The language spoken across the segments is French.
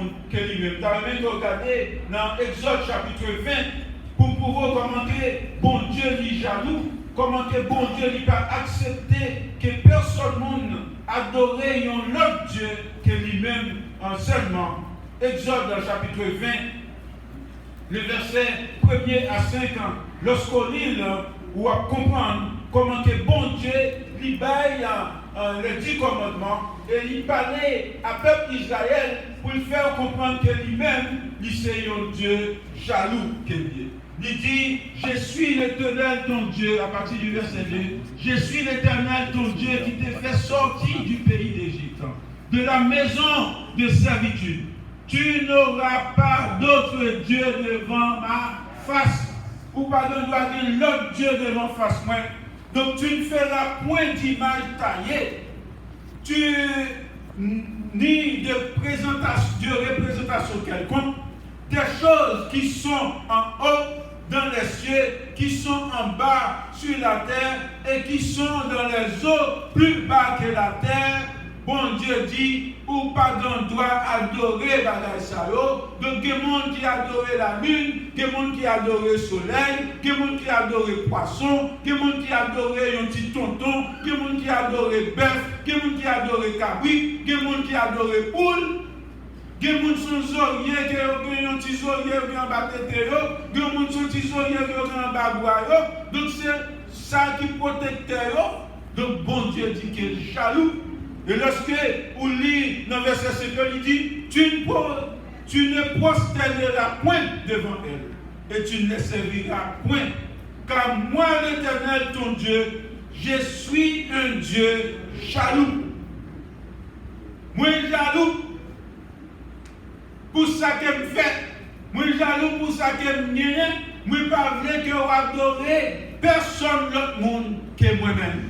monde que lui-même. T'as même regardé dans Exode chapitre 20 pour pouvoir commenter bon Dieu lui jaloux, comment que bon Dieu lui pas accepté que personne monde adorer un autre Dieu que lui-même seulement. Exode chapitre 20, le verset 1er à 5 ans. Lorsqu'on lit, on va comprendre comment que bon Dieu lui baille les 10 commandements et il parlait à peuple d'Israël pour lui faire comprendre que lui-même, il c'est un Dieu jaloux qu'il est. Il dit, je suis l'Éternel ton Dieu, à partir du verset 2, je suis l'Éternel ton Dieu qui t'a fait sortir du pays d'Égypte, de la maison de servitude. Tu n'auras pas d'autre Dieu devant ma face, ou pardon, doit dire l'autre Dieu devant face moi. Donc tu ne feras point d'image taillée, ni de représentation quelconque, des choses qui sont en haut dans les cieux, qui sont en bas sur la terre et qui sont dans les eaux plus bas que la terre. Bon Dieu dit, ou pardon doit adorer bagay sa yo. Donc, il y a des gens qui adorent la lune, il y a des gens qui adorent le soleil, il y a des gens qui adorent le poisson, il y a des gens qui adorent un petit tonton, il y a des gens qui adorent le bœuf, il y a des gens qui adorent le cabri, il y a des gens qui adorent le poule. Il y a des gens qui sont zoriers, qui ont un petit zorier qui ont un bas tête, il y a des gens qui sont petits zoriers qui ont un bas bois. Donc, c'est ça qui protège. Donc, bon Dieu dit qu'il est jaloux. Et lorsque on lit dans le verset 5, il dit, tu ne prosterneras point devant elle, et tu ne les serviras point. Car moi, l'Éternel, ton Dieu, je suis un Dieu jaloux. Moi, jaloux pour ça qu'elle me fait. Moi, jaloux pour ça qu'elle me nie. Moi, pas vrai que vous adorez personne l'autre monde que moi-même.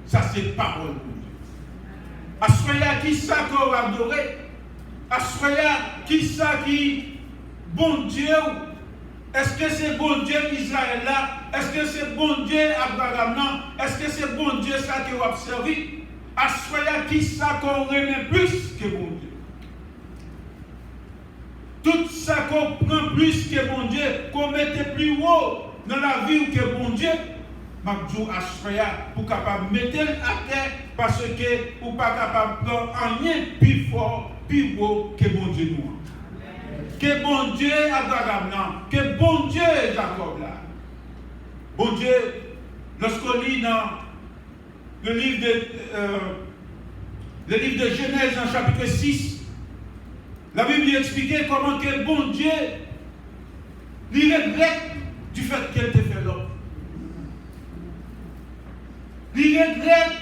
Ça, c'est parole. Assoya qui ça qu'on va adorer? Assoya qui ça qui bon Dieu? Est-ce que c'est bon Dieu Israël là? Est-ce que c'est bon Dieu Abraham là? Est-ce que c'est bon Dieu ça qui va servir? Assoya qui ça qu'on remet plus que bon Dieu? Tout ça qu'on prend plus que bon Dieu, qu'on mette plus haut dans la vie que bon Dieu. Mabdou Ashraya pour capable mettre à terre parce que ou pas capable de prendre rien plus fort, plus beau que bon Dieu nous. Que bon Dieu Abraham là, que bon Dieu Jacob là. Bon Dieu, lorsqu'on lit dans le livre de Genèse en chapitre 6, la Bible expliquait comment que bon Dieu lui regrette du fait qu'elle te fait l'homme. Il regrette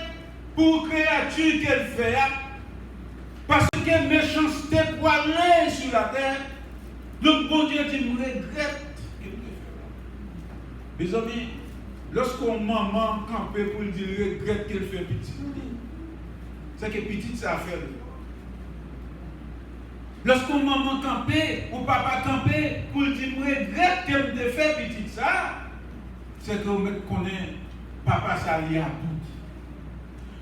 pour créature qu'elle fait, parce que méchanceté poilée sur la terre. Donc, bon Dieu dit, je regrette qu'elle fait. Mes amis, lorsqu'on maman campe pour dire, regrette qu'elle fait petit, c'est que petit, ça a fait. Lorsqu'on maman campe, ou papa campe pour dire, je regrette qu'elle fait petit, ça, c'est qu'on connaît. Papa, ça lié à tout.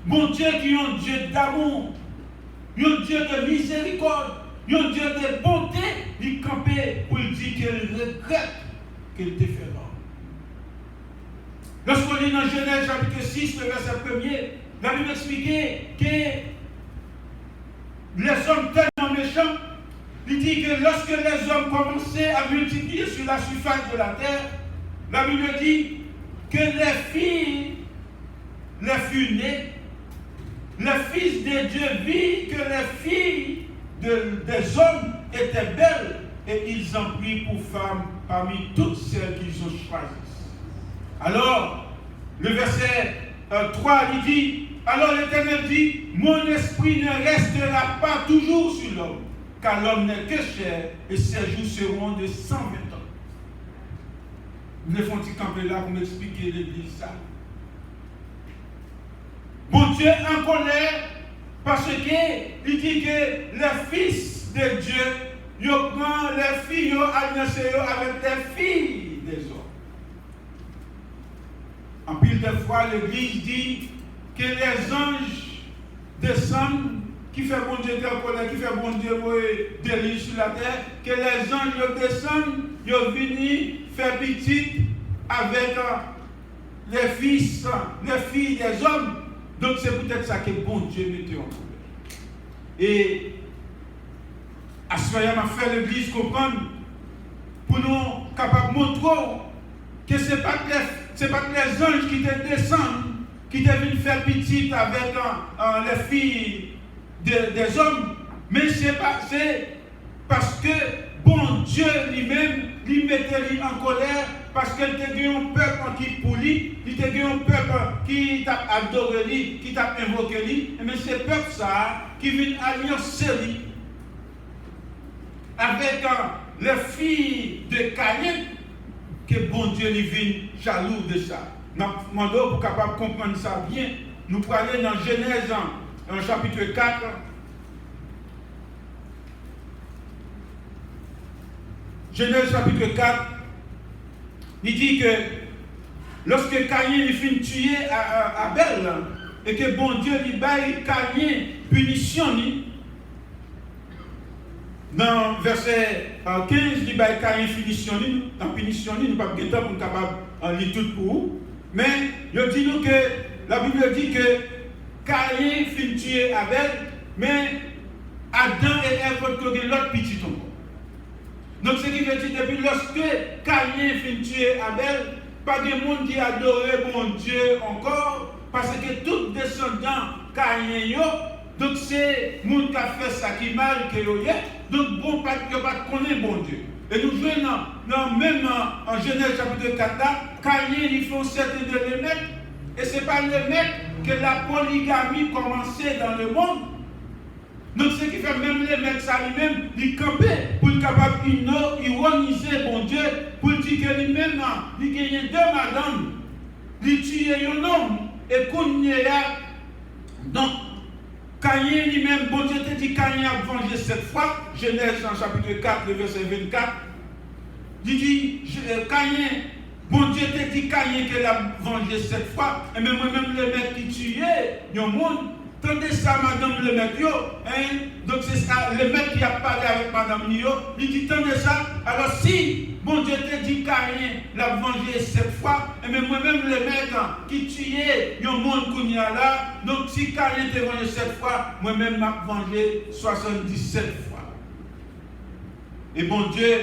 Mon Dieu qui est un Dieu d'amour, un Dieu de miséricorde, un Dieu de bonté, il campait pour dire qu'il regrette qu'il t'ait fait l'homme. Lorsqu'on lit dans Genèse chapitre 6, le verset 1er, la Bible expliquait que les hommes tellement méchants, il dit que lorsque les hommes commençaient à multiplier sur la surface de la terre, la Bible dit que les filles, les furent nées, les fils de Dieu virent que les filles des hommes étaient belles et ils en prirent pour femmes parmi toutes celles qu'ils ont choisies. Alors, le verset 3, il dit, alors l'Éternel dit, mon esprit ne restera pas toujours sur l'homme, car l'homme n'est que chair et ses jours seront de 120 ans. Nous ne font-ils camper là pour m'expliquer l'église ça. Bon Dieu en colère parce qu'il dit que les fils de Dieu, ils prennent les filles, ils alliancent avec les filles des hommes. En pile de fois, l'église dit que les anges descendent qui fait bon Dieu en colère, qui fait bon Dieu délit sur la terre, que les anges descendent, ils viennent faire petit avec les fils, les filles des hommes. Donc c'est peut-être ça que bon Dieu mettait en colère. Et à ce moment-là, m'a fait l'Église comprendre pour nous capables de montrer que ce n'est pas les anges qui te descendent, qui te viennent faire petit avec les filles des hommes, mais c'est parce que bon Dieu lui-même, lui mettait en colère, parce qu'il t'a gagné un peuple qui pour lui, il t'a gagné un peuple qui t'a adoré lui, qui t'a invoqué lui, mais c'est peuple ça qui vient alliancer lui avec les filles de Caïn, que bon Dieu lui vient jaloux de ça. Nous demandons pour capable comprendre ça bien. Nous parlons dans Genèse en chapitre 4. Genèse chapitre 4, il dit que lorsque Caïn finit de tuer Abel, et que bon Dieu lui baille Caïn punition, dans verset 15, il baille Caïn punition, nous ne pouvons pas être capable de lire tout pour vous. Mais il dit nous que la Bible dit que Caïn finit de tuer Abel, mais Adam et Ève ont l'autre petit encore. Donc ce qui veut dire depuis lorsque Caïn finit de tuer Abel, pas de monde qui adorait mon Dieu encore, parce que tout descendant Caïn, donc c'est le monde qui a fait ça qui mal que yo est, donc bon pas de connaître bon Dieu. Et nous voyons même en Genèse chapitre 4 là, Caïn il faut certains de les mettre, et ce n'est pas le mettre que la polygamie commençait dans le monde. Donc ce qui fait même les mecs ça lui-même, il campait pour être capable d'ironiser bon Dieu, pour dire que lui-même, il gagne deux madames, il tue un homme, et qu'on y a. Donc, Caïn lui-même, bon Dieu te dit Caïn a vengé 7 fois, Genèse en chapitre 4, le verset 24. Il dit, Caïn, bon Dieu te dit Caïn qu'elle a vengé 7 fois, et même moi-même les mecs qui tuaient, il y a un monde. Tandis ça, madame le maître, donc c'est ça, le maître qui a parlé avec madame Nio, il dit, tandis ça, alors si, bon Dieu te dit Caïn l'a vengé 7 fois, et même moi-même le maître qui tuait, il y a un monde qu'on y a là, donc si Caïn te vengé 7 fois, moi-même m'a vengé 77 fois. Et bon Dieu,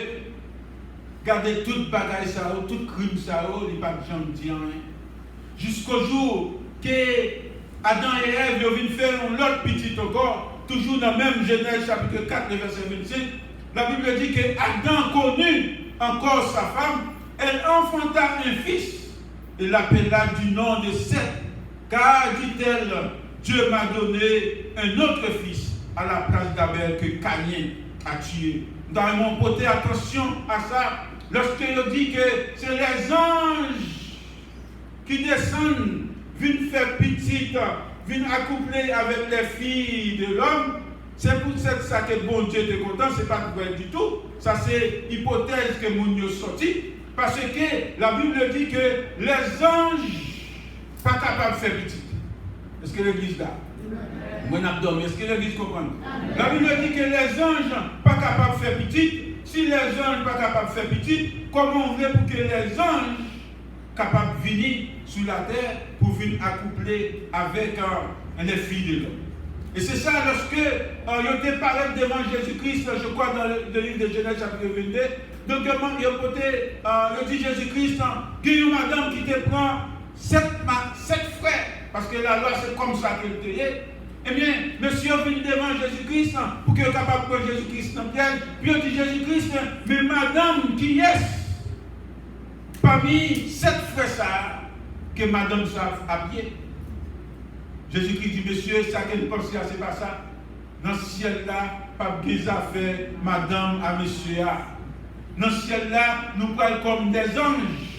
gardez toute bagaille ça, tout crime ça, il n'y a pas de gens qui disent rien. Jusqu'au jour que Adam et Ève viennent faire un autre petit encore, toujours dans le même Genèse chapitre 4, verset 25. La Bible dit que Adam connut encore sa femme, elle enfanta un fils et l'appela du nom de Seth, car, dit-elle, Dieu m'a donné un autre fils à la place d'Abel que Caïn a tué. Dans mon côté, attention à ça, lorsqu'il dit que c'est les anges qui descendent, viennent faire petite, viennent accoupler avec les filles de l'homme, c'est pour ça que bon Dieu est content, ce n'est pas vrai du tout. Ça c'est hypothèse que mon Dieu sorti, parce que la Bible dit que les anges ne sont pas capables de faire petite. Est-ce que l'église là? Moi je dormi. Est-ce que l'église comprend? La Bible dit que les anges ne sont pas capables de faire petite. Si les anges ne sont pas capables de faire petite, comment on veut pour que les anges capables de venir sur la terre pour venir accoupler avec les filles de l'homme. Et c'est ça lorsque il était parlé devant Jésus-Christ, je crois dans le livre de Genèse chapitre 22, donc il dit Jésus-Christ, il y a une madame qui te prend 7 frères, parce que la loi c'est comme ça qu'elle te est. Eh bien, monsieur venu devant Jésus-Christ pour qu'il soit capable de prendre Jésus-Christ dans le piège, puis il dit Jésus-Christ, mais madame qui est parmi 7 frères ça, que madame savent habiller. Jésus-Christ dit, monsieur, ça qu'elle pense, c'est pas ça. Dans ce ciel-là, pas de affaires, madame à monsieur. Dans ce ciel-là, nous parlons comme des anges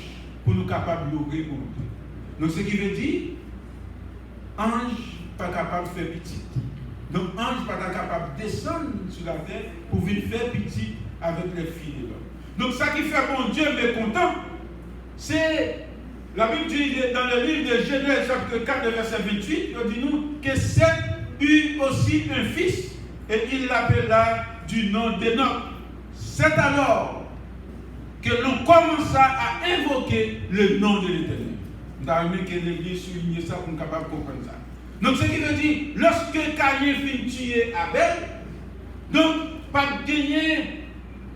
pour nous capables d'ouvrir pour nous. Donc, ce qui veut dire, ange pas capable de faire petit. Donc, ange pas capable de descendre sur la terre pour venir faire petit avec les filles de l'homme. Donc, ça qui fait mon Dieu mécontent, c'est la Bible dit dans le livre de Genèse chapitre 4 verset 28, il dit nous que Seth eut aussi un fils, et il l'appela du nom d'Enoch. C'est alors que l'on commença à invoquer le nom de l'Éternel. Nous avons aimé que l'Église souligne ça pour nous capable de comprendre ça. Donc, ce qui veut dire, lorsque Caïn finit tuer Abel, donc, pas de gagner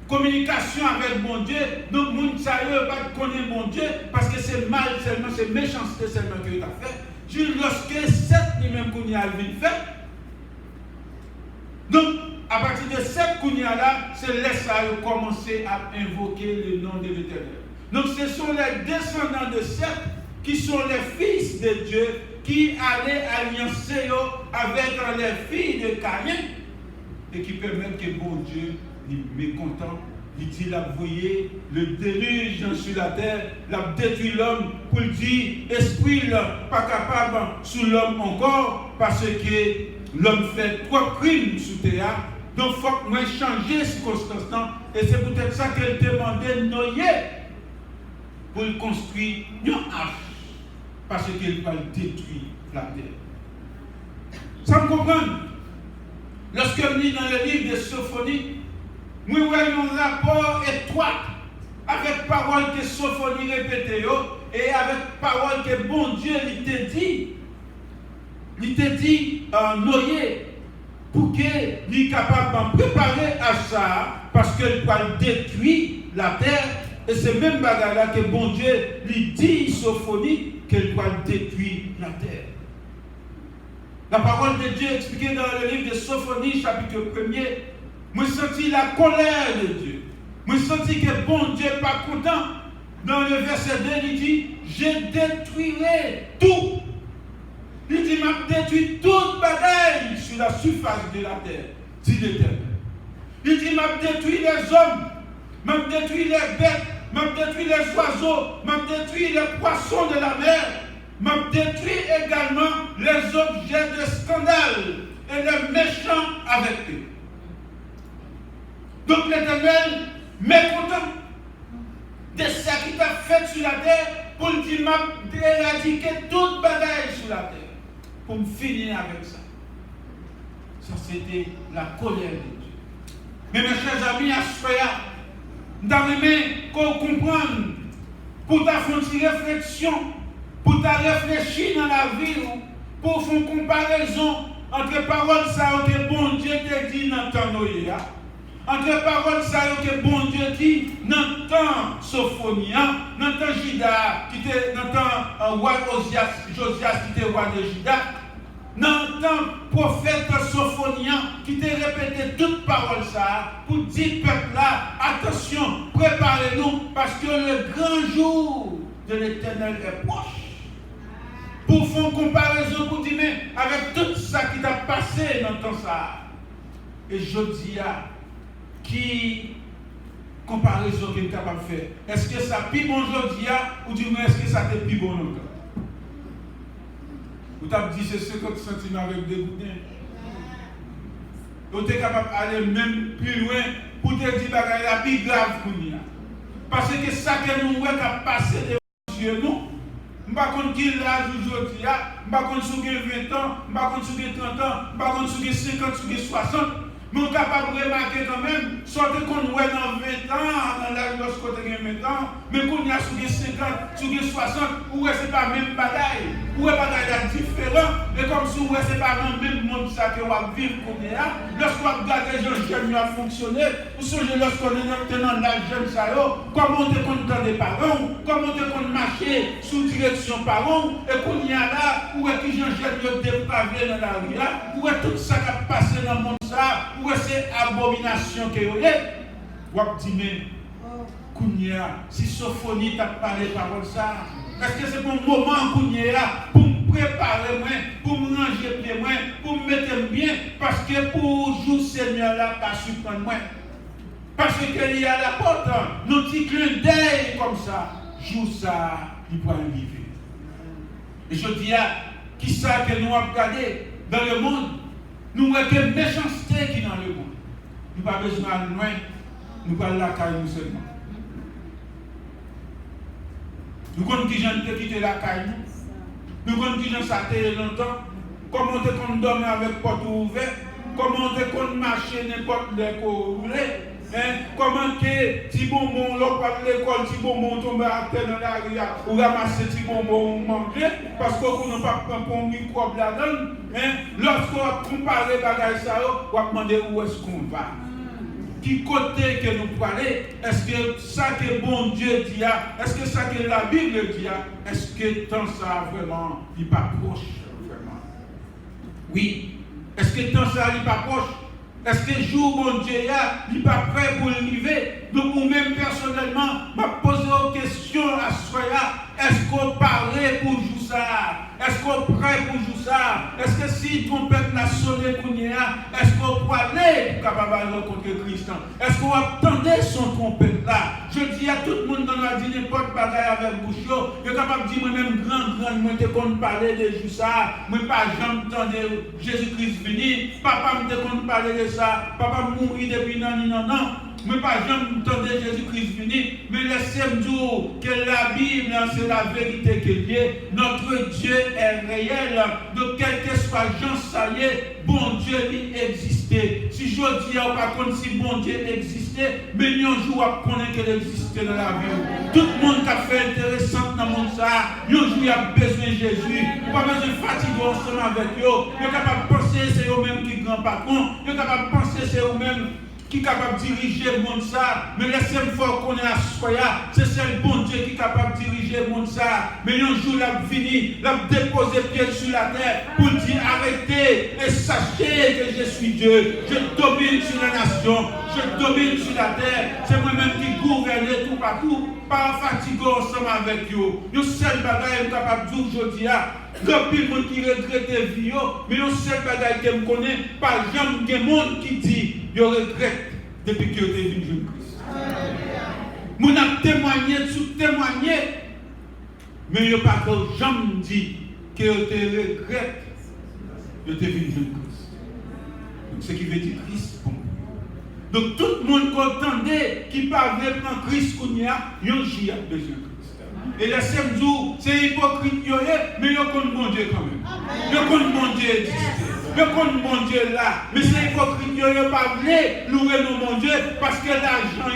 communication avec mon Dieu, donc, mon ne pas de connaître mon Dieu, parce que c'est mal seulement, c'est méchanceté seulement que tu as fait. Juste lorsque cette lui-même qu'on y a fait, donc, à partir de cette kounia-là, c'est là que commencer à invoquer le nom de l'Éternel. Donc, ce sont les descendants de Seth qui sont les fils de Dieu qui allaient alliancer avec les filles de Caïn et qui permettent que bon Dieu, il est mécontent, il dit, il a voyé le déluge sur la terre, il a détruit l'homme pour dire, esprit pas capable sous l'homme encore parce que l'homme fait 3 crimes sous terre. Donc, il faut que moi changer ce circonstance. Et c'est peut-être ça qu'elle demandait Noé pour construire une arche. Parce qu'elle va détruire la terre. Ça me comprend? Lorsque je lis dans le livre de Sophonie, nous voyons un rapport étroit avec parole que Sophonie répétait et avec parole que bon Dieu lui t'a dit. Il t'a dit Noé. Pour qu'il soit capable de préparer à ça, parce qu'il va détruire la terre, et c'est même bagarre que bon Dieu lui dit, Sophonie, qu'il va détruire la terre. La parole de Dieu expliquée dans le livre de Sophonie, chapitre 1er, moi senti la colère de Dieu. Moi senti que bon Dieu n'est pas content. Dans le verset 2, il dit, je détruirai tout. Il dit, m'a détruit toute bagaille sur la surface de la terre, dit l'Éternel. Il dit, m'a détruit les hommes, m'a détruit les bêtes, m'a détruit les oiseaux, m'a détruit les poissons de la mer, m'a détruit également les objets de scandale et les méchants avec eux. Donc l'Éternel, mécontent de ce qu'il a fait sur la terre, pour dire, m'a éradiqué toute bagaille sur la terre. Pour me finir avec ça. Ça, c'était la colère de Dieu. Mais mes chers amis, à ce moment-là, nous avons qu'on comprenne, pour ta faire une réflexion, pour ta réfléchir dans la vie, pour faire une comparaison entre paroles que bon Dieu t'a dit dans le temps Noé, entre paroles que bon Dieu dit dans le temps Sophonie, dans le temps Juda, qui était dans le temps roi Josias qui était roi de Juda, dans le temps prophète Sophonie qui t'a répété toutes paroles pour dire peuple là, attention, préparez-nous parce que le grand jour de l'Éternel est proche. Pour faire une comparaison, pour dire, mais avec tout ça qui t'a passé dans ton ça, et je dis qui comparaison qu'il est capable de faire. Est-ce que ça plus bon aujourd'hui ou du moins est-ce que ça t'est plus bon longtemps? Vous t'avez dit c'est 50 centimes avec des boudins. Vous êtes capable d'aller même plus loin pour te dire que la plus grave pour nous. Parce que ça que nous voyons qui passé devant Dieu, nous, je ne sais pas qui est là aujourd'hui, je ne sais pas si vous avez 20 ans, je ne sais pas si vous avez 30 ans, je ne sais pas si vous avez 50, si vous avez 60. Mais on est capable de remarquer quand même, soit qu'on voit dans 20 ans, dans l'âge de côté de 20 ans, mais qu'on y a sur 50, sur 60, où c'est pas même bagaille, où est bagaille différent, et comme si où c'est pas le même monde ça que on va vivre qu'on est là, lorsqu'on regarde les gens jeunes à fonctionner, ou songez lorsqu'on est dans l'âge jeune ça, comment on est content des parents, comment on est marcher sous direction parents, et qu'on y a là, où est que les gens jeunes dépravés dans la rue là, où est tout ça qui a passé dans le monde ça, où est cette abomination que vous avez? Vous avez dit, mais, Kounia, si Sophonie t'a parlé par ça, est-ce que c'est pour un moment, Kounia, pour me préparer, pour me ranger bien, pour me mettre bien, parce que pour jour Seigneur là, pas surprendre moi. Parce qu'il y a la porte, nous petits clins d'œil comme ça, jour ça, il peut arriver. Et je dis, qui ça que nous avons regardé dans le monde? Nous avons que méchanceté qui est dans le monde. Nous n'avons pas besoin de loin, nous parlons la caille nous seulement. Nous connaissons qui gens qui quitté la caille nous. Nous connaissons qui gens ça longtemps. comment te qu'on dormir avec porte ouverte, comment te qu'on marcher n'importe les courants. Comment que si bonbon l'on parle de l'école, si bonbon tombe à terre dans la rue, ou ramasser si bonbon manger, parce qu'on n'a pas pris un microbe là-dedans, lorsqu'on compare les bagages, on va demander où est-ce qu'on va. Qui côté que nous parlons, est-ce que ça que bon Dieu dit, est-ce que ça que la Bible dit, est-ce que tant ça vraiment, il n'est pas proche, vraiment? Oui. Est-ce que tant ça, il n'est pas proche? Est-ce que jour mon Dieu n'est pas prêt pour l'arriver? Donc moi-même personnellement, je me pose une question à soi. Est-ce qu'on parlait pour jouer ça? Est-ce qu'on est prêt pour jouer ça? Est-ce que si ton peuple a sonné pour nous, est-ce qu'on peut aller pour capable rencontrer Christ? Est-ce qu'on attendait son trompette là? Je dis à tout le monde dans la dit n'importe bagaille avec bouche, je suis capable de dire moi-même grand, moi te qu'on parler de jouer ça, moi pas jamais entendu Jésus-Christ venir, papa me te qu'on parler de ça, papa mourir depuis non. Mais pas jamais entendu Jésus-Christ venir, mais laissez-moi dire que la Bible, c'est la vérité qu'il y a. Notre Dieu est réel. De quel que soit Jean Saillé, bon Dieu il existait. Si je dis par contre si bon Dieu existait, mais un jour on connaît qu'il existait dans la vie. Tout le monde qui a fait intéressant dans le monde, un jour il a besoin de Jésus. Pas besoin de fatiguer ensemble avec eux. Il est capable de penser c'est eux-mêmes qui grand patron. Il est capable de penser c'est eux-mêmes qui est capable de diriger le monde ça, mais laissez-moi voir qu'on est à soya, c'est le bon Dieu qui est capable de diriger le monde ça, mais un jour il a fini, il a déposé pied sur la terre pour dire arrêtez et sachez que je suis Dieu, je domine sur la nation, je domine sur la terre, c'est moi-même qui gouverne tout partout, pas fatigué ensemble avec vous. Le seul bagage capable de dire aujourd'hui, il y a des gens qui regrettent la vie, mais le seul bagage que je connais, par exemple, il y a des gens qui disent je regrette depuis que je suis venu Jésus-Christ. Je n'ai témoigné, sous-témoigné, mais je n'ai pas jamais dit que je regrette de venu Jésus-Christ. Donc, ce qui veut dire Christ pour moi. Donc, tout le monde qui entendait qui parlait de Christ, il y a un jour besoin de Christ. Et les 5 jours, c'est hypocrite, mais il y a un bon Dieu quand même. Il y a un bon Dieu existé. Je connais mon Dieu là, mais c'est hypocrite, ils ne pas louer mon Dieu parce que l'argent,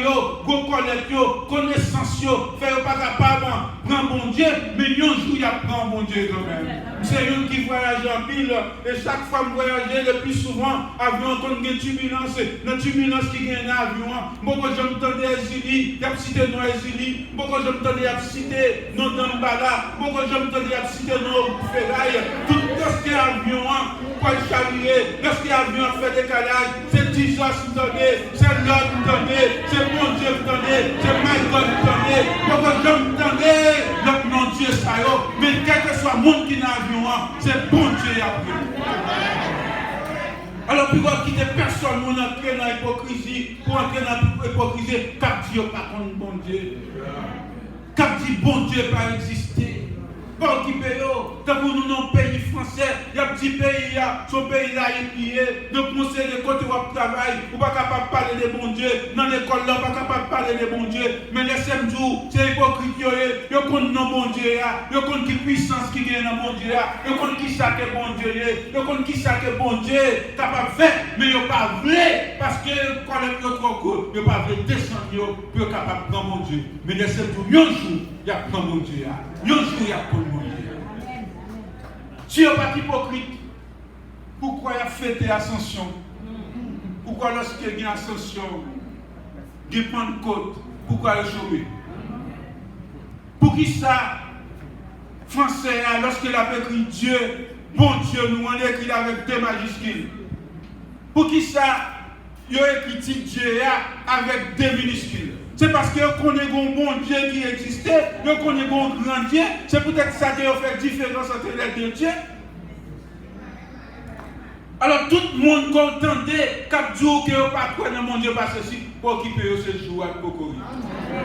connaissance, fait pas capable de prendre mon Dieu, mais un jour il prend mon Dieu quand même. C'est lui qui voyage en pile, et chaque fois que je voyage, le plus souvent, avion qu'on a une turbulence, la turbulence qui gagne un avion, beaucoup je m'entendais à Zili, il y a cité nos Zili, beaucoup je m'entendais à citer nos Dambala, beaucoup je m'entendais à citer nos Ferraille, tout ce qui est avion, quoi charrier, lorsqu'il y a avion fait décalage, c'est Jesus qui donne, c'est l'autre qui donne, c'est mon Dieu qui donne, c'est my God qui donne, beaucoup je m'entendais, notre non Dieu ça y mais quel que soit le monde qui n'a avion, c'est bon Dieu qui a pris. Alors, puis, on quitte personne, on entre dans l'hypocrisie, pour entrer dans l'hypocrisie, cap Dieu pas contre bon Dieu. Cap dit bon Dieu pas exister. Bon qui paye, tant que nous dans le pays français, il y a un petit pays, son pays là, il est, donc on sait de côté où on travaille, on n'est pas capable de parler de bon Dieu, dans l'école là, on n'est pas capable de parler de bon Dieu, mais les 5 jours, c'est hypocrite, ils connaissent dans bon Dieu, ils connaissent qui puissance qui vient dans bon Dieu, ils connaissent qui ça que bon Dieu, ils connaissent qui ça que bon Dieu est capable de faire, mais ils n'ont pas voulu, parce que quand ils sont trop court, ils n'ont pas voulu descendre pour être capable de prendre mon Dieu. Mais les 5 jours, un jour, il y a prendre mon Dieu, un jour, il y a prendre mon Dieu. Si vous n'êtes pas hypocrite, pourquoi il y a fêté l'ascension? Pourquoi lorsqu'il y a une ascension, il y a une Pentecôte, pourquoi il y a chômé? Pour qui ça, français, lorsqu'il a écrit Dieu, bon Dieu, nous on écrit avec deux majuscules. Pour qui ça, il a écrit Dieu avec deux minuscules? C'est parce que vous connaissez un bon Dieu qui existait, vous connaissez un grand Dieu, c'est peut-être ça qui a fait différence entre les deux dieux. Alors tout le monde contentait qu'à jour que vous pas croire dans mon Dieu parce que pour occuper ce jour avec beaucoup.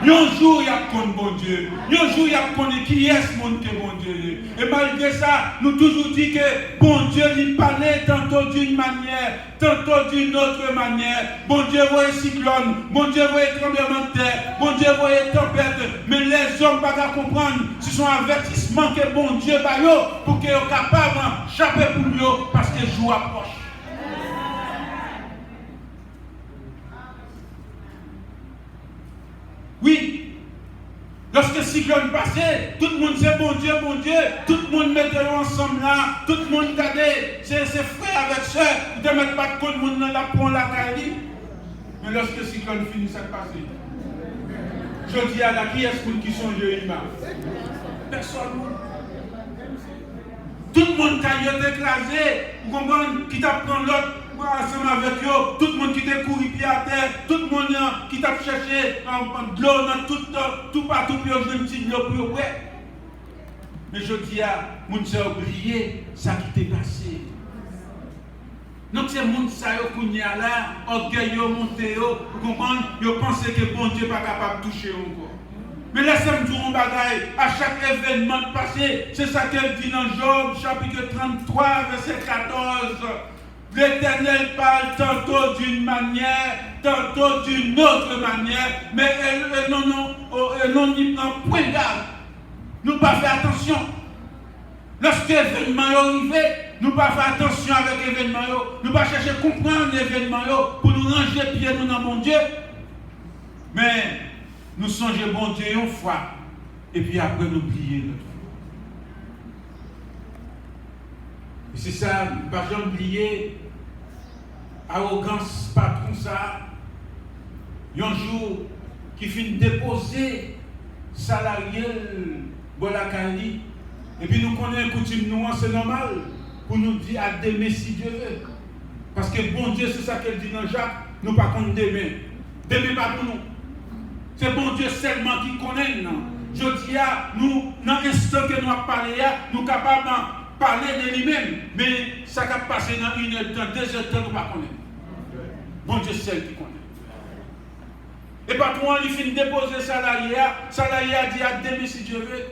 Un jour il y a qu'on bon Dieu. Un jour il y a qu'on qui est monde que bon Dieu. Et malgré ça, nous toujours dit que bon Dieu lui parlait tantôt d'une manière, tantôt d'une autre manière. Bon Dieu voyait cyclone, bon Dieu voyait tremblement de terre, bon Dieu voyait tempête. Mais les hommes ne peuvent pas comprendre. Ce sont avertissements que bon Dieu va pour qu'ils soient capables d'échapper pour eux parce que le jour approche. Oui, lorsque le cyclone passait, tout le monde disait bon Dieu, tout le monde mettait ensemble là, tout le monde regardait, c'est frère avec soeur, vous ne mettez pas tout le monde dans la pont la caille. Mais lorsque le cyclone finit, ça passe. Je dis à la qui est-ce qui sont l'image? Personne. Tout le monde qui a été écrasé, vous comprenez, qui t'a pris l'autre. Ensemble avec eux, tout le monde qui t'a couru pied à terre, tout le monde qui t'a cherché de l'eau dans tout partout pour jouer une petite l'eau pour eux. Mais je dis à mon s'est oublié ça qui t'est passé. Donc c'est mon ça qui est là, orgueil monté, vous comprenez, ils pensent que bon Dieu n'est pas capable de toucher encore. Mais laissez-moi dire un bagaille, à chaque événement passé, c'est ça qu'elle dit dans Job, chapitre 33, verset 14. L'Éternel parle tantôt d'une manière, tantôt d'une autre manière, mais non n'y prend point garde. Nous pas faire attention. Lorsque l'événement est arrivé, nous pas faire attention avec l'événement, nous pas chercher à comprendre l'événement pour nous ranger pieds nous dans mon Dieu. Mais nous songeons bon Dieu une fois, et puis après nous oublier notre foi. Et c'est ça, pas jamais oublier. Arrogance, patron, ça. Un jour, qui finit déposer salarié Bolakali. Et puis nous connaissons coutume, nous, c'est normal, pour nous dire à demain si Dieu veut. Parce que bon Dieu, c'est ça qu'elle dit dans Jacques, nous pas contre demain. Demain pas pour nous. C'est bon Dieu seulement qui connaît. Non? Je dis à nous, dans l'instant que nous avons parlé, nous sommes capables de parler de lui-même. Mais ça va passer dans 1 heure de temps, 2 heures de temps, nous ne connaissons pas. Bon Dieu, c'est elle qui connaît. Et patron, il finit de déposer salarié a dit à demain si Dieu veut.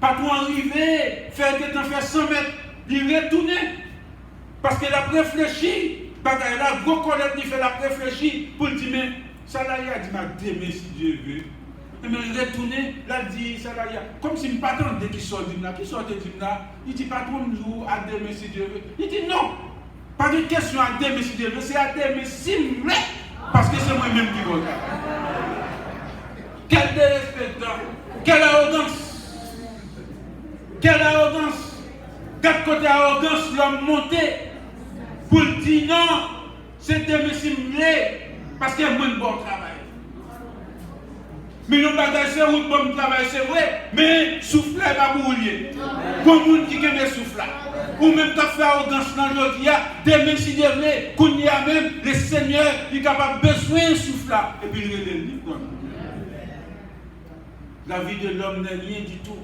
Patron arrivé, fait que t'en fais 100 mètres, il retourne. Parce qu'il a réfléchi. Il a gros collègue qui fait la réfléchi pour dire, mais salarié a dit, demain si Dieu veut. Mais il retourne, il a dit, salarié, comme si je ne m'attendais qu'il sorte de là, il dit, patron, nous à demain si Dieu veut. Il dit, non. Pas de question à demain si Dieu veut, c'est à demain si je veux. Parce que c'est moi-même qui vote. Quel dérespectant, quelle arrogance. Quelle arrogance. Quatre côtés arrogance l'homme monté pour dire non, c'est demain si je veux, parce qu'il y a moins de bon travail. Mais nous bagages c'est où bon travail, c'est vrai, mais souffler pas boulier. Comme monde qui aime souffler. Ou même quand fait arrogance dans l'autre, demain si Dieu veut, qu'on y a même le Seigneur, il est capable besoin de souffler. Et puis il est libre. La vie de l'homme n'est rien du tout.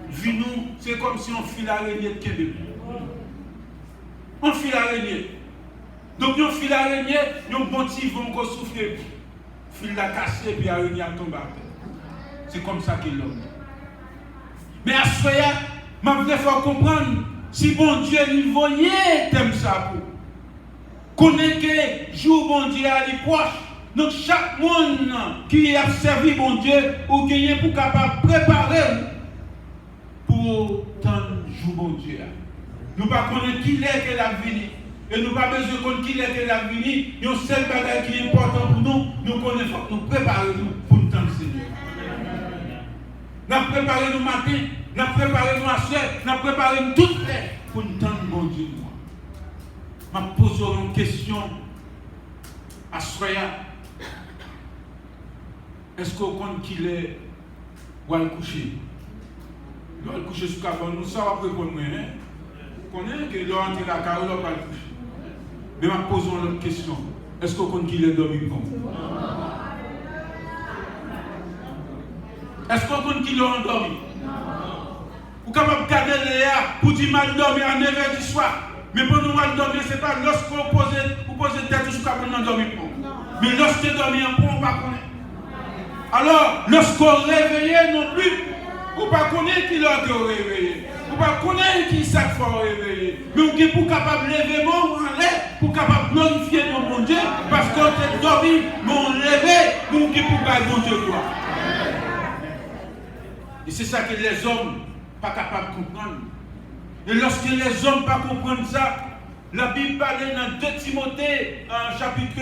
Vie nous, c'est comme si on file l'araignée de Québec. On file l'araignée. Donc on file l'araignée, on bon petit vont encore souffler. Fil la cassé puis l'araignée a tombé. C'est comme ça qu'il l'homme. Mais à ce moment-là, je voudrais faire comprendre. Si bon Dieu lui voyait, t'aimes ça pour. Connaît que jour bon Dieu à l'approche. Donc chaque monde qui a servi bon Dieu ou qui est pour capable préparer pour tant jour bon Dieu. Nous pas connaître qui est que la vie. Et nous pas besoin de connaître qui est que la vie. Il y a un seul bagage qui est important pour nous. Nous connaissons, nous préparons pour nous tant le Seigneur. Nous préparons nous matin. Nous préparons à soeur, nous préparons tout fait pour nous tendre bon Dieu. Je pose une question à soeur. Est-ce qu'on compte qu'il est ou à le coucher? Il va le coucher sous cabane, nous ça va répondre. Vous connaissez que l'on entre la carrière, on va le coucher. Mais je pose une autre question. Est-ce qu'on compte qu'il est dormi comme? Est-ce qu'on compte qu'il est endormi? Vous êtes capable de garder Léa pour dire mal dormir à 9h du soir. Mais pour nous dormir, ce n'est pas lorsqu'on pose tête sur le cap, on dormir. Mais lorsque dormir, on ne peut pas connaître. Alors, lorsqu'on réveille non plus, on ne peut pas connaître qui l'a réveillé. On ne peut pas connaître qui ça fait réveiller. Mais on est pour capable de lever mon l'air, pour capable de glorifier mon Dieu, parce qu'on est dormi, mais on levé, mais on est pour gagner mon Dieu. Et c'est ça que les hommes ne sont pas capables de comprendre. Et lorsque les hommes ne pas comprendre ça, la Bible parlait dans 2 Timothée, en chapitre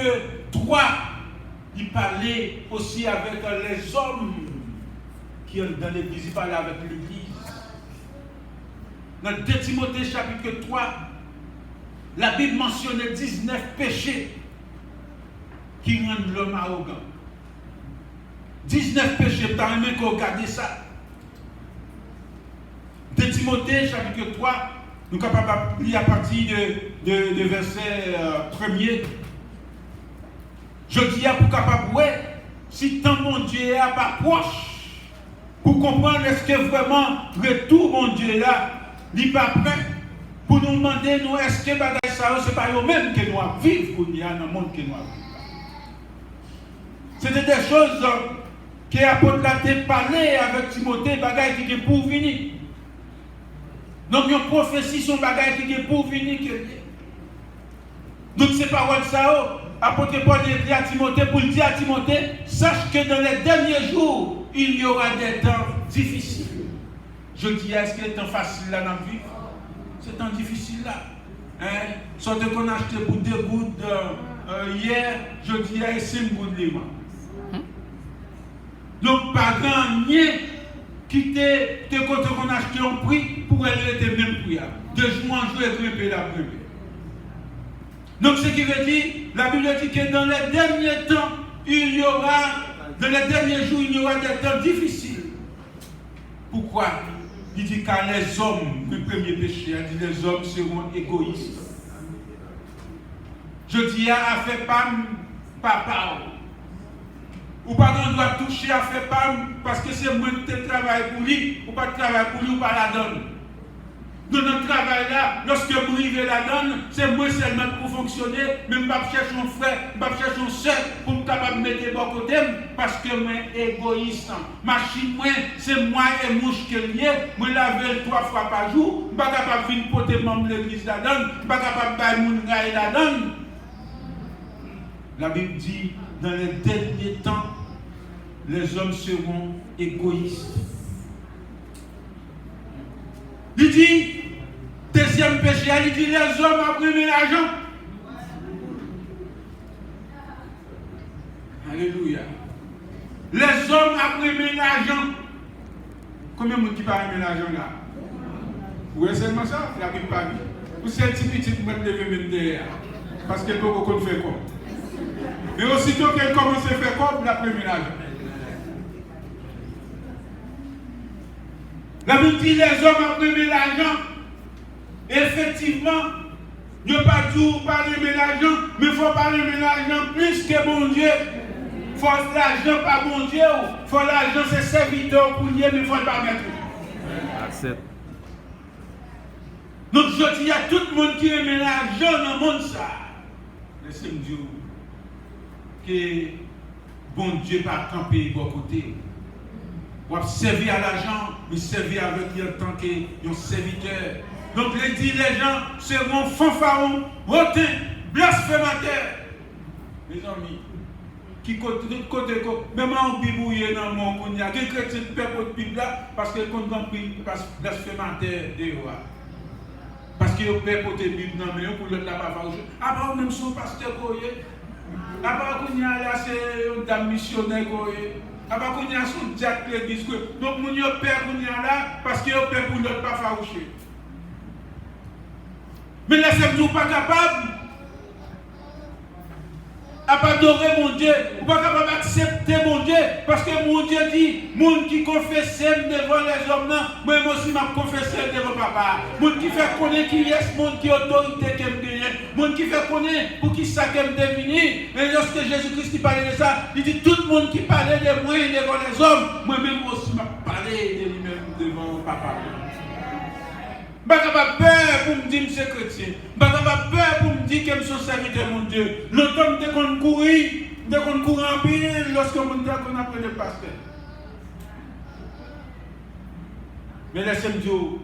3, il parlait aussi avec les hommes qui sont dans l'église, il parlait avec l'église. Dans 2 Timothée, chapitre 3, la Bible mentionnait 19 péchés qui rendent l'homme arrogant. 19 péchés, t'as aimé qu'on regarde ça. 2 Timothée, chapitre 3, nous sommes capables de lire à partir de verset 1er. Je dis à pour capable, ouais, si tant mon Dieu est pas proche, pour comprendre est-ce que vraiment retour mon Dieu là, il n'est pas prêt pour nous demander, nous, est-ce que bagage ça, c'est pas eux-mêmes que nous vivons pour nous dans le monde que nous vivons. C'était des choses que l'apôtre a parlé avec Timothée, bagages qui est pour venir. Donc, une prophétie, son bagage qui est pour venir. Donc, ces paroles, ça, apôtre Paul dit à Timothée, pour dire à Timothée, sache que dans les derniers jours, il y aura des temps difficiles. Je dis, est-ce que les temps faciles là dans la vie? C'est temps difficile là. Hein? Soit de qu'on a acheté pour 2 gouttes hier, je dis, c'est une goutte de moi. Donc, pas grand rien qui te côté qu'on a acheté un prix pour elle était même prix. De jour en jour, elle grimpe la première. Donc, ce qui veut dire, la Bible dit que dans les derniers temps, dans les derniers jours, il y aura des temps difficiles. Pourquoi? Il dit car les hommes, le premier péché, il dit les hommes seront égoïstes. Je dis à faire papa. Ou pas qu'on doit toucher à faire parce que c'est moi qui travaille pour lui, ou pas de travail pour lui, ou pas la donne. Dans notre travail là, lorsque vous arrivez la donne, c'est moi seulement pour fonctionner, mais je ne vais pas chercher un frère, je ne vais pas chercher un soeur pour me capable de mettre bon côté, parce que moi égoïste. Machine, moi, c'est moi et mouche qui est lié, moi lave 3 fois par jour, je ne suis pas capable de venir porter membre de l'église la donne, je ne suis pas capable de faire mon gars la donne. La Bible dit, dans les derniers temps, les hommes seront égoïstes. Il dit, deuxième péché, il dit, les hommes apprennent l'argent. Alléluia. Les hommes apprennent l'argent. Combien de monde qui parle de l'argent là? Vous voyez seulement ça? La Bible parle. Vous c'est un petit pour mettre lever même derrière. Parce que beaucoup de fait comme. Mais aussitôt qu'elle commence à faire comme, la première l'argent. La Bible dit les hommes apprennent l'argent. Effectivement, il ne faut pas tout parler de l'argent, mais il faut parler de l'argent plus que bon Dieu. Il faut l'argent pas bon Dieu. Il faut l'argent, c'est serviteur pour Dieu, mais il ne faut pas mettre. Donc je dis à tout le monde qui aime l'argent dans le monde ça. Laissez-moi dire que bon Dieu va camper de bon côté. Pour servir à l'argent, mais servir avec lui en tant que serviteur. Donc, les gens seront fanfarons, hautains, blasphémateurs. Mes amis, qui côté, même en bibouillé dans mon monde, il y a des chrétiens qui perdent votre Bible là, parce qu'ils ont compris blasphémateurs de roi. Parce qu'ils ont peur pour tes Bibles dans le pour l'autre là-bas. Ah, bah, même son pasteur, ah, bah, là, c'est une dame missionnaire. Avant qu'on y a son diacre l'église, donc mon yo père qu'on y a là parce qu'il y a peur pour l'autre pas faroucher. Mais là c'est toujours pas capable d'adorer mon Dieu, ou pas capable d'accepter mon Dieu, parce que mon Dieu dit, monde qui confesse devant les hommes, moi aussi m'a confessé devant papa. Monde qui fait connaître qui est, monde qui autorité qui me gagne, monde qui fait connaître pour qui ça qui me définit. Et lorsque Jésus-Christ parlait de ça, il dit tout le monde qui parlait de moi devant les hommes, moi-même aussi m'a parlé de lui-même devant papa. Je ne suis pas peur pour me dire que je suis chrétien. Je ne suis pas peur pour me dire que je suis serviteur de mon Dieu. Longtemps, dès qu'on court en pile, lorsque on dit qu'on apprend le pasteur. Mais laissez-moi dire, vous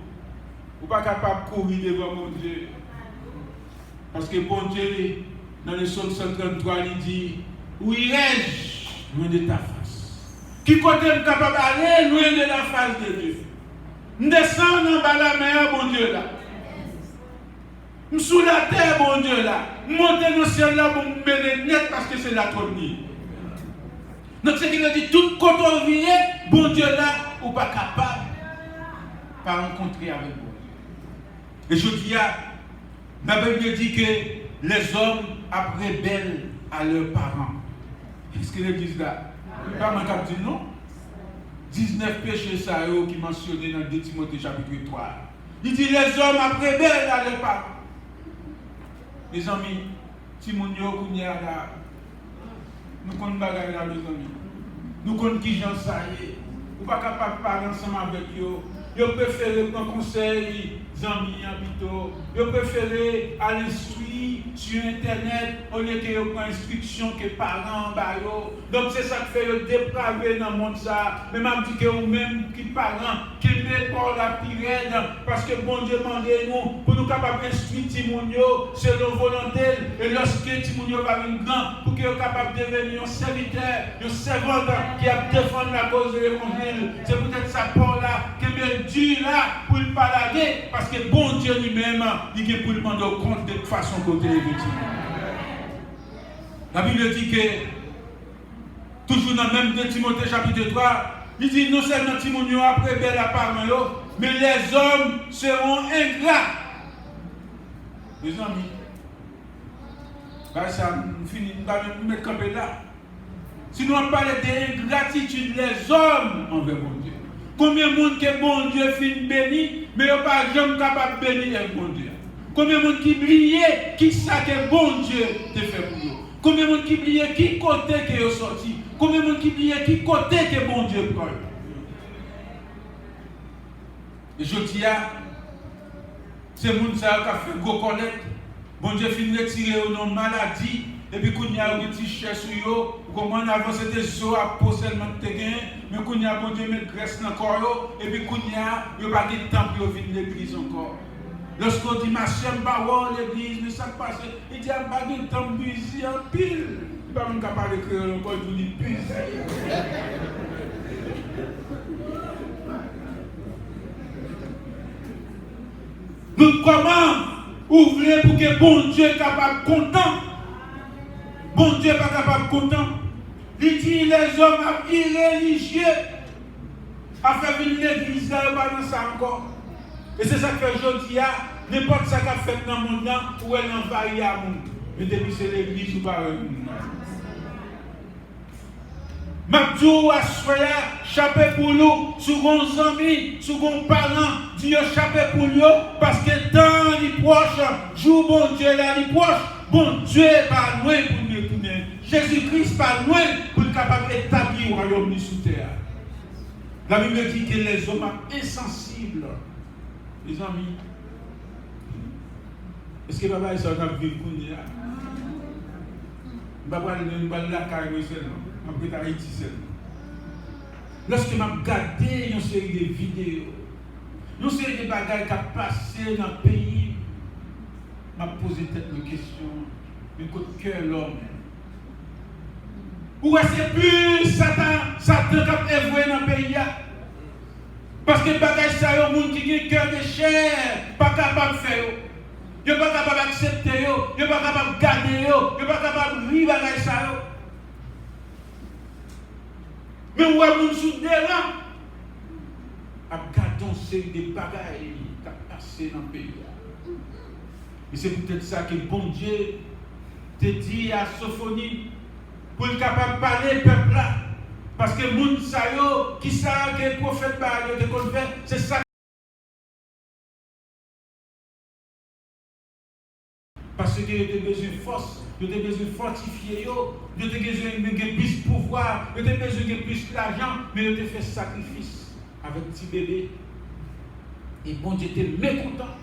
n'êtes pas capable de courir devant mon Dieu. Parce que bon Dieu, dans le psaume 133, il dit, où irai-je loin de ta face? Qui côté est capable d'aller loin de la face de Dieu? Je descends en bas de la mer, bon Dieu là. Je suis sous la terre, bon Dieu là. Je monte dans le ciel là pour me mener net parce que c'est la tournée. Donc c'est qu'il a dit, tout côté on vient, bon Dieu là, ou pas capable de rencontrer avec bon Dieu. Et je dis, la Bible dit que les hommes après belles à leurs parents. Qu'est-ce qu'ils disent là? Pas moi qui dis non. 19 péchés ça qui mentionnés dans 2 Timothée chapitre 3. Il dit les hommes après belles à leurs parents. Les amis, Timonio Kounia là, nous connaissons bagaille là les amis. Nous connaissons qui j'en sais. Nous ne sommes pas capables de parler ensemble avec eux. Ils préfèrent prendre conseil, amis, habitants. Ils préfèrent aller instruire sur Internet au lieu que prendre instruction que parents. Donc c'est ça qui fait le dépraver dans le monde. Mais je dis que vous-même, qui parents, qui met pour la pirène, parce que bon Dieu demande nous pour nous capables d'instruire Timonio selon volonté. Et lorsque Timonio va venir grand, pour qu'il soit capable de devenir un serviteur, un servant qui a défendu la cause de l'évangile. C'est peut-être ça pour là que Dieu là pour le balader, parce que bon Dieu lui-même, il est pour le demander compte de toute façon côté effectivement. La Bible dit que, toujours dans le même 2 Timothée chapitre 3, il dit non seulement Timonio après belle apparemment, mais les hommes seront ingrats. Les amis, ça finit, on va mettre campé là. Si nous parlons d'ingratitude, les hommes envers mon Dieu. Combien de monde que bon Dieu finit béni, mais ils ne sont pas jamais capables de bénir avec bon Dieu. Combien de monde qui oublie qui ça que bon Dieu te fait pour eux. Combien de monde qui oublie qui côté que est sorti. Combien de monde qui oublie qui côté que bon Dieu prend. Et je dis à ces gens qui ont fait gros collecte. Bon Dieu finit de retirer une maladie. Et puis, quand il y a un petit cher sur eux, comment avant c'était zo à poser seulement de gain, mais quand il y a bon Dieu met graisse dans le corps, et puis quand il y a pas de temps pour venir l'église encore. Lorsqu'on dit ma chère, l'église, mais ça passe, il dit pas de temps pour busy en pile. Il ne va pas me capable de créer encore, il dit busy. Donc, comment ouvrir pour que bon Dieu soit capable de content? Bon Dieu n'est pas capable de content. Il dit les hommes irréligieux à faire venir l'église là, pas dans ça encore. Et c'est ça que fait aujourd'hui, n'importe ce qu'a fait dans le monde, où elle envahit à monde. Mais depuis c'est l'église ou pas le monde. Mabdou a soya, chapé pour nous, sur vos amis, sur vos parents, Dieu chapé pour nous, parce que dans les proches, jour bon Dieu là, les proches, bon Dieu pas loin pour nous retourner. Jésus-Christ pas loin pour être capable d'établir le royaume sous terre. La Bible dit que les hommes sont insensibles. Les amis, est-ce que papa est sorti de vivre pour nous? Je ne vais pas aller la carrière seulement. Après Haïti seulement. Lorsque je regarde une série de vidéos, une série de bagages qui ont passé dans le pays, je me pose une question, mais côté cœur l'homme. Pourquoi c'est plus Satan qui a évolué dans le pays? Parce que les bagages, c'est un monde qui a un cœur de chair, pas capable de faire. Ils ne sont pas capables d'accepter, ils ne sont pas capables de garder, ils ne sont pas capables de vivre avec ça. Mais où est-ce que nous sommes là? Regardons ces bagailles qui ont passé dans le pays. Et c'est peut-être ça que bon Dieu te dit à Sophonie pour être capable de parler au peuple là. Parce que les gens qui savent que le prophète de fait, c'est ça. Parce que tu as besoin de force, tu as besoin de fortifier, tu as besoin de plus de pouvoir, tu as besoin de plus d'argent, mais tu as fait sacrifice avec petit bébé. Et bon Dieu était mécontent.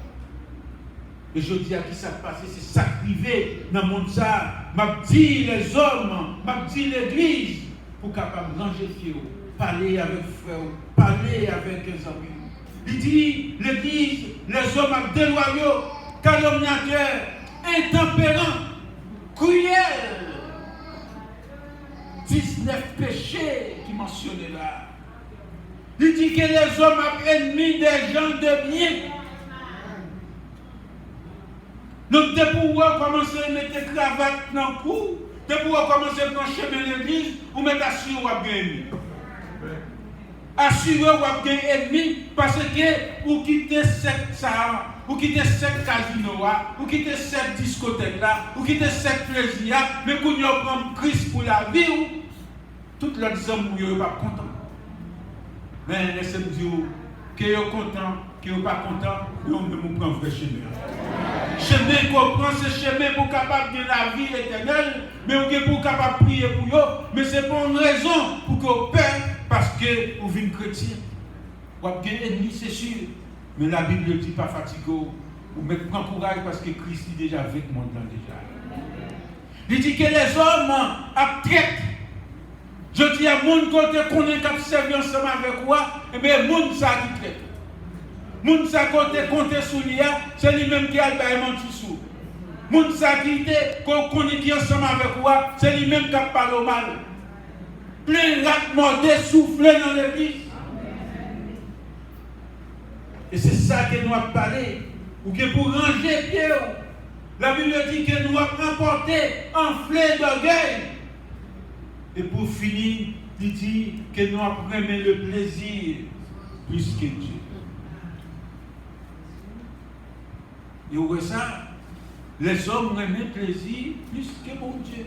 Et je dis à qui ça passe, c'est ça qui arrive dans le monde. M'a dit les hommes, m'a dit l'église, pour capable ranger fier, parler avec frère, parler avec les amis. Il dit l'église, les hommes déloyaux, calomniateurs, intempérants, cruels. 19 péchés qui mentionnaient là. Il dit que les hommes sont ennemis des gens de bien. Donc, dès pour commencer à mettre des cravates dans le cou, dès pour commencer à prendre chemin l'église, ou mettre assuré ou à gagner. Assuré ou à gagner ennemi, parce que vous quittez cette salle, vous quittez cette casino, vous quittez cette discothèque là, vous quittez cette plaisir, mais quand vous prenez Christ pour la vie, toutes les hommes ne sont pas contents. Mais laissez-moi dire que vous êtes contents, que vous n'êtes pas contents, vous prendre un vrai chemin. Chemin qu'on prend, c'est chemin pour capable de la vie éternelle, mais vous êtes pour capable de prier pour vous, mais c'est pour une raison pour que vous payez, parce que vous êtes chrétien. Vous avez un ennemi, c'est sûr, mais la Bible ne dit pas fatigué, vous mettez en courage parce que Christ est déjà avec moi déjà. Il dit que les hommes traitent. Je dis à mon côté qu'on est capable de servir ensemble avec moi, et bien, mon ça qui traite. Moun sa côté compter sur lui, c'est lui-même qui a le bail mon sous. Moun sa qui était qu'on connaît qui ensemble avec moi, c'est lui-même qui a parlé mal. Plein rat mordé soufflé dans l'église. Et c'est ça que nous avons parlé. Ou que pour ranger pied, la Bible dit que nous avons emporté enflé d'orgueil. Et pour finir, il dit que nous avons aimé le plaisir plus que Dieu. Et au ça, les hommes aiment le plaisir plus que mon Dieu.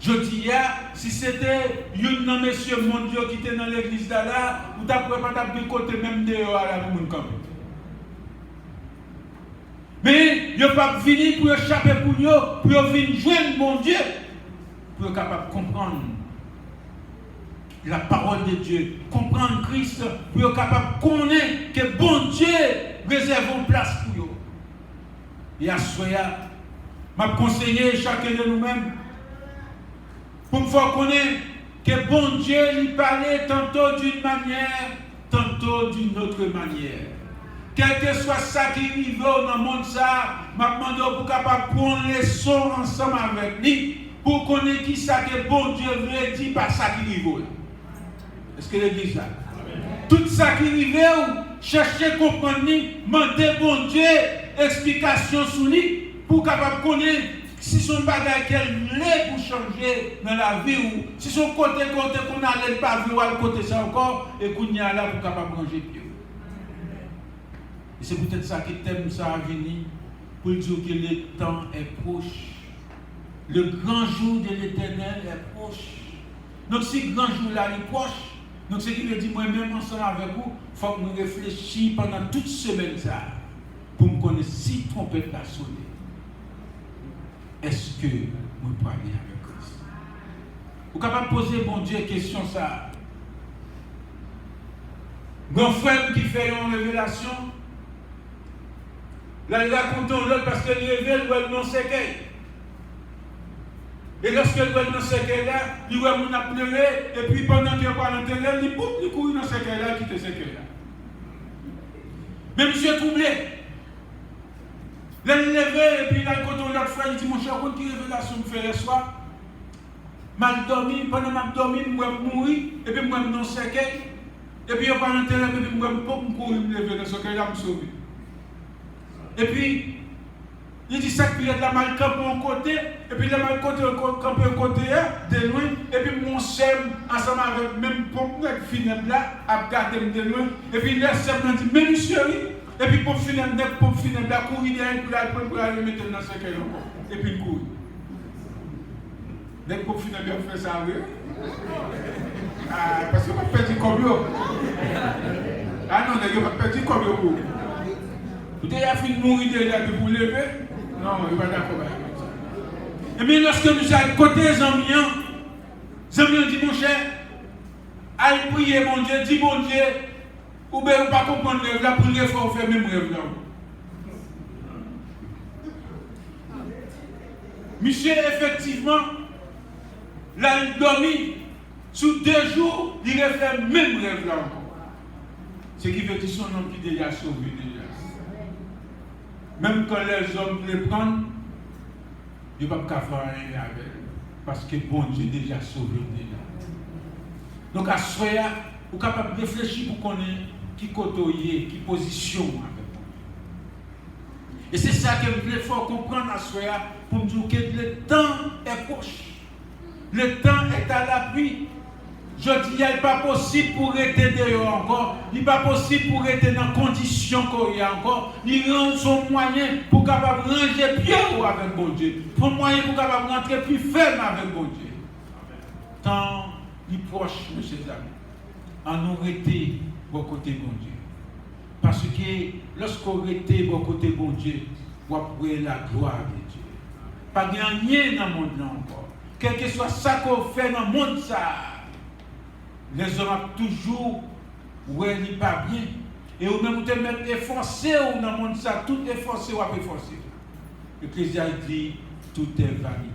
Je dis, si c'était un monsieur mon Dieu qui était dans l'église là, vous n'avez pas de côté même dehors à la monde. Mais il n'y a pas fini pour échapper pour nous, pour venir joindre mon Dieu, pour être capable de comprendre la parole de Dieu, comprendre Christ, pour être capable de connaître que bon Dieu réserve une place pour eux. Et à ce moment-là, je conseille chacun de nous-mêmes pour me faire connaître que bon Dieu lui parlait tantôt d'une manière, tantôt d'une autre manière. Quel que soit ça qui arrive dans le monde, je demande pour capable prendre les sons ensemble avec lui, pour connaître qui ça que bon Dieu veut dire par ça qui arrive. Est-ce que l'église là? Tout ça qui arrive, chercher à comprendre, demander bon Dieu explication sur lui, pour capable connaître si son bagage qu'elle l'est pour changer dans la vie, ou si son côté qu'on n'allait pas voir côté ça encore, et qu'on y a là pour capable ranger pied. Et c'est peut-être ça qui t'aime ça à venir, pour dire que le temps est proche. Le grand jour de l'Éternel est proche. Donc si le grand jour là est proche, donc ce qui veut dire moi-même ensemble avec vous, il faut que nous réfléchissions pendant toute semaine ça, pour me connaître si trompette la sonné. Est-ce que nous pouvons aller avec Christ? Vous êtes capable de poser bon Dieu question ça. Mon frère qui fait une révélation, là il raconte l'autre parce qu'il révèle où elle non sait qu'elle. Et lorsque elle va dans ce qu'elle-là, il va nous pleurer, et puis pendant qu'il va dans l'intérieur, il court dans ce qu'elle-là, quitte ce qu'elle-là. Mais monsieur troublé. Là, il levé, et puis là, quand on l'a fait, il dit, mon cher, qui révélation me fait le soir? Mal dormi, pendant que je dormi, je vais mourir, et puis je vais dans ce qu'elle. Et puis, je vais dans l'intérieur, et puis je vais courir, me lever dans ce qu'elle-là, me sauver. Et puis, il dit ça qu'il y a de la mal camp pour un côté, et puis la mal côté camp un côté de loin, et puis mon sème ensemble avec même pompe funèbre là, à garder de loin, et puis le sème dit mais monsieur, et puis pompe funèbre là, courir derrière pour aller mettre dans ce qu'elle encore, et puis il court. Les pompe funèbre fait ça, oui. Ah, parce qu'on va perdre comme eux. Ah non, on va perdre comme eux. Vous avez fini de mourir derrière pour vous lever. Non, il va d'accord avec ça. Et bien, lorsque nous sommes côté des amis, dit mon cher, allez prier mon Dieu, dis mon Dieu, Ou bien, pas comprendre le rêve là, pour le faire, faire même rêve là. Michel, effectivement, là, il dormi. Sous 2 jours, il a fait même rêve là encore. Ce qui veut dire son homme qui est déjà sauvé déjà. Même quand les hommes les prennent, ils ne peuvent pas faire rien avec. Parce que bon Dieu est déjà sauvé déjà. Donc à ce moment-là, vous êtes capable de réfléchir pour connaître qui côtoyer, qui position avec vous. Et c'est ça que vous devez comprendre à ce moment-là pour me dire que le temps est proche. Le temps est à l'appui. Je dis, il n'est pas possible pour rester dehors encore. Il n'est pas possible pour rester dans les conditions qu'il y a encore. Il rend son moyen pour capable ranger pied avec bon Dieu. Pour moyen pour capable rentrer plus ferme avec bon Dieu. Tant il proche, mes chers amis, en nous rester au côté bon Dieu. Parce que lorsqu'on reste au côté bon Dieu, on va la gloire de Dieu. Pas de rien dans le monde là encore. Quel que soit ça qu'on fait dans le monde, ça. Les hommes ont toujours, ouais, n'est pas bien. Et ou même vous te mettre efforcé dans le monde, ça, tout efforcé ou pas efforcé. L'Ecclésiaste dit, tout est vanité.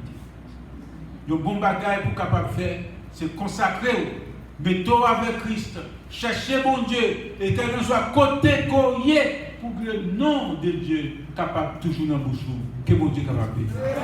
Le bon bagage pour capable faire, c'est consacrer, mettons avec Christ, chercher mon Dieu, et quelqu'un soit côté courrier pour que le nom de Dieu capable toujours dans la bouche, que mon Dieu capable de faire.